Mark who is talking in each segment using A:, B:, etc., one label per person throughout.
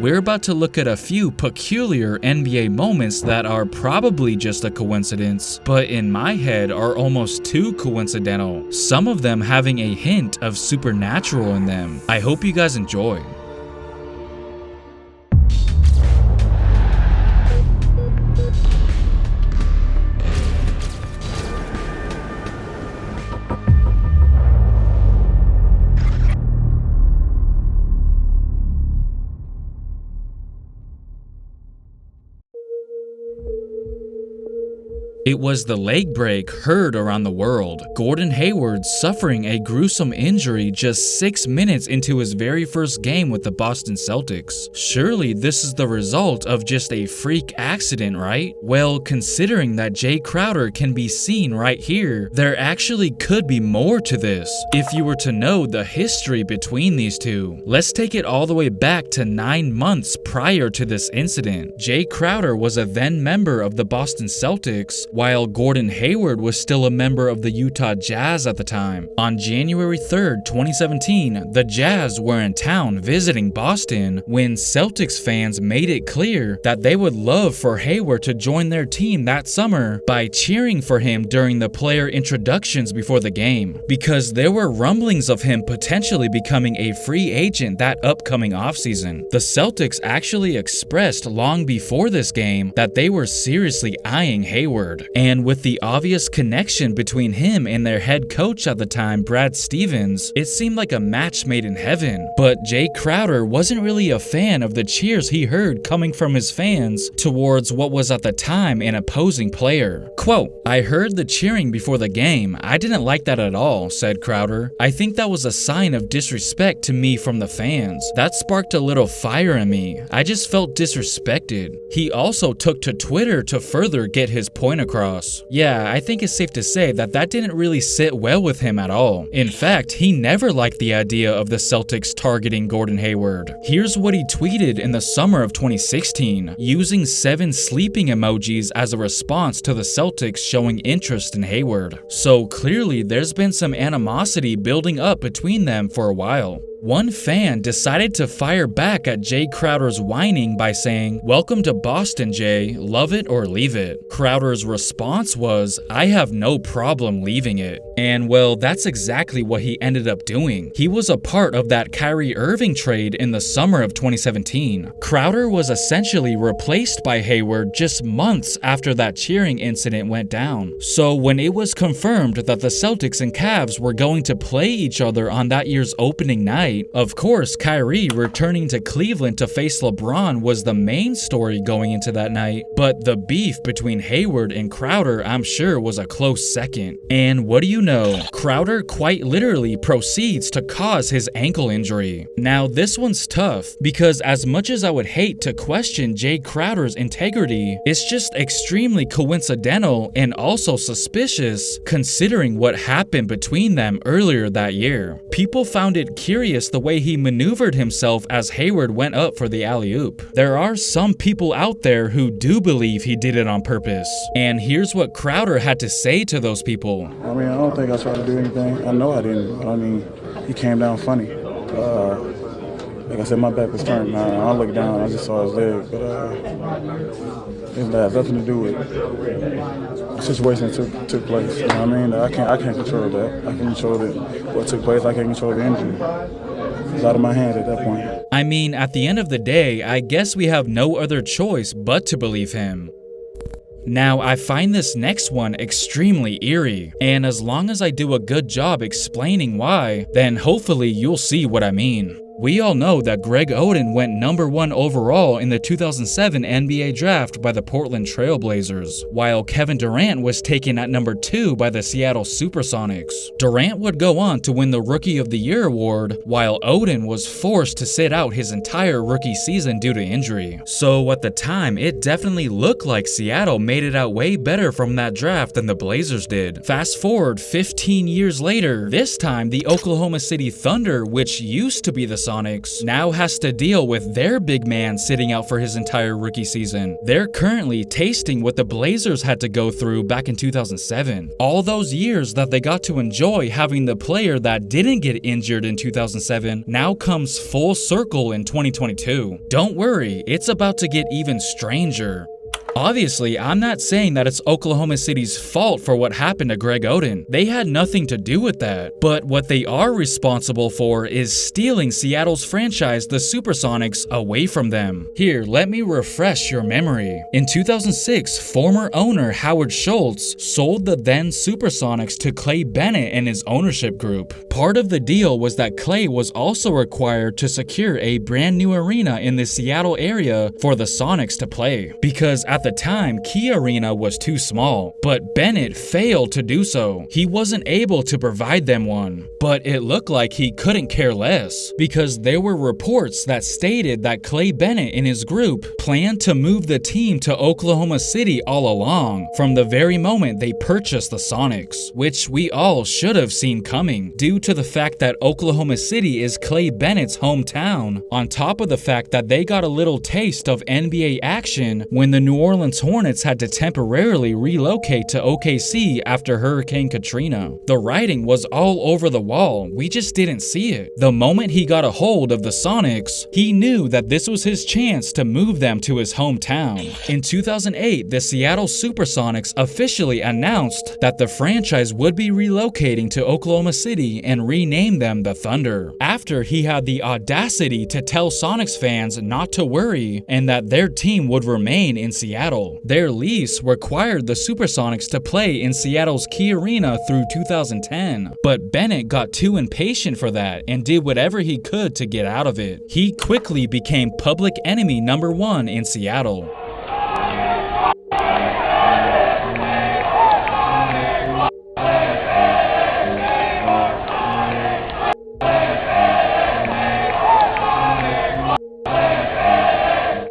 A: we're about to look at a few peculiar NBA moments that are probably just a coincidence, but in my head are almost too coincidental, some of them having a hint of supernatural in them. I hope you guys enjoy. It was the leg break heard around the world. Gordon Hayward suffering a gruesome injury just 6 minutes into his very first game with the Boston Celtics. Surely this is the result of just a freak accident, right? Well, considering that Jay Crowder can be seen right here, there actually could be more to this if you were to know the history between these two. Let's take it all the way back to 9 months prior to this incident. Jay Crowder was a then member of the Boston Celtics, while Gordon Hayward was still a member of the Utah Jazz at the time. On January 3rd, 2017, the Jazz were in town visiting Boston when Celtics fans made it clear that they would love for Hayward to join their team that summer by cheering for him during the player introductions before the game, because there were rumblings of him potentially becoming a free agent that upcoming offseason. The Celtics actually expressed long before this game that they were seriously eyeing Hayward. And with the obvious connection between him and their head coach at the time, Brad Stevens, it seemed like a match made in heaven. But Jay Crowder wasn't really a fan of the cheers he heard coming from his fans towards what was at the time an opposing player. Quote, "I heard the cheering before the game. I didn't like that at all," said Crowder. "I think that was a sign of disrespect to me from the fans. That sparked a little fire in me. I just felt disrespected." He also took to Twitter to further get his point across. Yeah, I think it's safe to say that that didn't really sit well with him at all. In fact, he never liked the idea of the Celtics targeting Gordon Hayward. Here's what he tweeted in the summer of 2016, using 7 sleeping emojis as a response to the Celtics showing interest in Hayward. So clearly there's been some animosity building up between them for a while. One fan decided to fire back at Jay Crowder's whining by saying, "Welcome to Boston, Jay. Love it or leave it." Crowder's response was, "I have no problem leaving it." And well, that's exactly what he ended up doing. He was a part of that Kyrie Irving trade in the summer of 2017. Crowder was essentially replaced by Hayward just months after that cheering incident went down. So when it was confirmed that the Celtics and Cavs were going to play each other on that year's opening night, of course, Kyrie returning to Cleveland to face LeBron was the main story going into that night, but the beef between Hayward and Crowder, I'm sure, was a close second. And what do you know? Crowder quite literally proceeds to cause his ankle injury. Now, this one's tough, because as much as I would hate to question Jay Crowder's integrity, it's just extremely coincidental and also suspicious considering what happened between them earlier that year. People found it curious the way he maneuvered himself as Hayward went up for the alley-oop. There are some people out there who do believe he did it on purpose. And here's what Crowder had to say to those people.
B: I mean, I don't think I tried to do anything. I know I didn't. I mean, he came down funny. Like I said, my back was turned. I looked down, I just saw his leg. But it has nothing to do with the situation that took place. You know what I mean? I can't control that. I can control what took place. I can't control the injury. It's out of my hands at that point.
A: I mean, at the end of the day, I guess we have no other choice but to believe him. Now, I find this next one extremely eerie, and as long as I do a good job explaining why, then hopefully you'll see what I mean. We all know that Greg Oden went #1 overall in the 2007 NBA draft by the Portland Trail Blazers, while Kevin Durant was taken at #2 by the Seattle SuperSonics. Durant would go on to win the Rookie of the Year award, while Oden was forced to sit out his entire rookie season due to injury. So at the time, it definitely looked like Seattle made it out way better from that draft than the Blazers did. Fast forward 15 years later, this time the Oklahoma City Thunder, which used to be the SuperSonics now has to deal with their big man sitting out for his entire rookie season. They're currently tasting what the Blazers had to go through back in 2007. All those years that they got to enjoy having the player that didn't get injured in 2007 now comes full circle in 2022. Don't worry, it's about to get even stranger. Obviously, I'm not saying that it's Oklahoma City's fault for what happened to Greg Oden. They had nothing to do with that. But what they are responsible for is stealing Seattle's franchise, the SuperSonics, away from them. Here, let me refresh your memory. In 2006, former owner Howard Schultz sold the then SuperSonics to Clay Bennett and his ownership group. Part of the deal was that Clay was also required to secure a brand new arena in the Seattle area for the Sonics to play, because at the time, Key Arena was too small, but Bennett failed to do so. He wasn't able to provide them one. But it looked like he couldn't care less, because there were reports that stated that Clay Bennett and his group planned to move the team to Oklahoma City all along, from the very moment they purchased the Sonics, which we all should have seen coming, due to the fact that Oklahoma City is Clay Bennett's hometown, on top of the fact that they got a little taste of NBA action when the New Orleans Hornets had to temporarily relocate to OKC after Hurricane Katrina. The writing was all over the wall, we just didn't see it. The moment he got a hold of the Sonics, he knew that this was his chance to move them to his hometown. In 2008, the Seattle SuperSonics officially announced that the franchise would be relocating to Oklahoma City and rename them the Thunder, after he had the audacity to tell Sonics fans not to worry and that their team would remain in Seattle. Their lease required the SuperSonics to play in Seattle's Key Arena through 2010, but Bennett got too impatient for that and did whatever he could to get out of it. He quickly became public enemy number 1 in Seattle.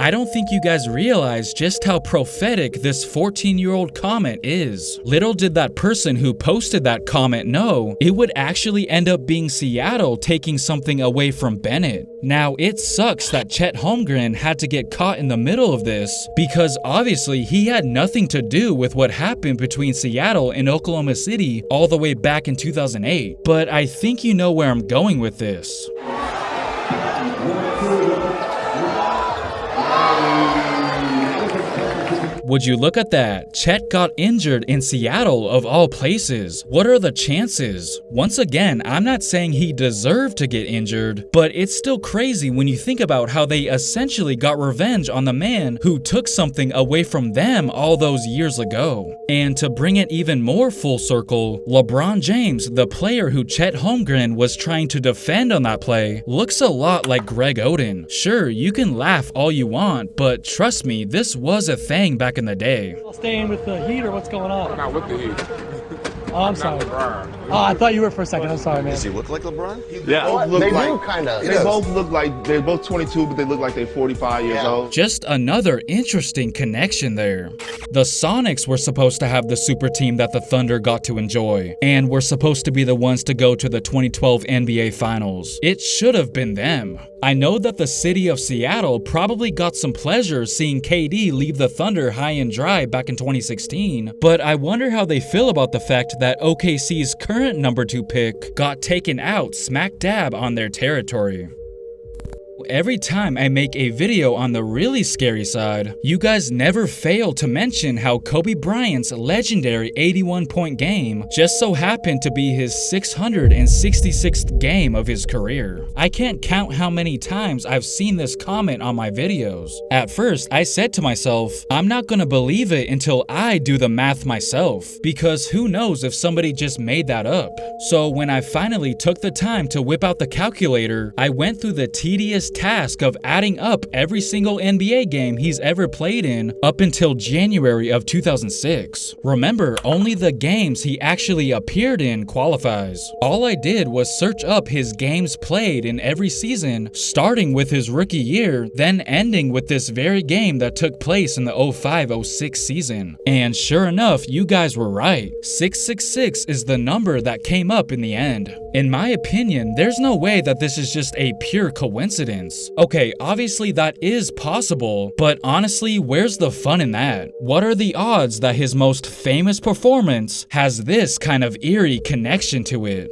A: I don't think you guys realize just how prophetic this 14-year-old comment is. Little did that person who posted that comment know it would actually end up being Seattle taking something away from Bennett. Now, it sucks that Chet Holmgren had to get caught in the middle of this, because obviously he had nothing to do with what happened between Seattle and Oklahoma City all the way back in 2008. But I think you know where I'm going with this. Would you look at that? Chet got injured in Seattle of all places. What are the chances? Once again, I'm not saying he deserved to get injured, but it's still crazy when you think about how they essentially got revenge on the man who took something away from them all those years ago. And to bring it even more full circle, LeBron James, the player who Chet Holmgren was trying to defend on that play, looks a lot like Greg Oden. Sure, you can laugh all you want, but trust me, this was a thing back in the day.
C: Staying with the Heat or what's going on?
D: I'm not with the Heat.
C: Oh, I'm sorry. Oh, I thought you were for a second. I'm sorry, man.
E: Does he look like LeBron?
D: Yeah.
E: They do kind of.
D: They both look like they're both 22, but they look like they're 45 years old.
A: Just another interesting connection there. The Sonics were supposed to have the super team that the Thunder got to enjoy, and were supposed to be the ones to go to the 2012 NBA Finals. It should have been them. I know that the city of Seattle probably got some pleasure seeing KD leave the Thunder high and dry back in 2016, but I wonder how they feel about the fact that OKC's current number 2 pick got taken out smack dab on their territory. Every time I make a video on the really scary side, you guys never fail to mention how Kobe Bryant's legendary 81-point game just so happened to be his 666th game of his career. I can't count how many times I've seen this comment on my videos. At first, I said to myself, I'm not gonna believe it until I do the math myself, because who knows if somebody just made that up. So when I finally took the time to whip out the calculator, I went through the tedious task of adding up every single NBA game he's ever played in up until January of 2006. Remember, only the games he actually appeared in qualifies. All I did was search up his games played in every season, starting with his rookie year, then ending with this very game that took place in the 05-06 season. And sure enough, you guys were right. 666 is the number that came up in the end. In my opinion, there's no way that this is just a pure coincidence. Okay, obviously that is possible, but honestly, where's the fun in that? What are the odds that his most famous performance has this kind of eerie connection to it?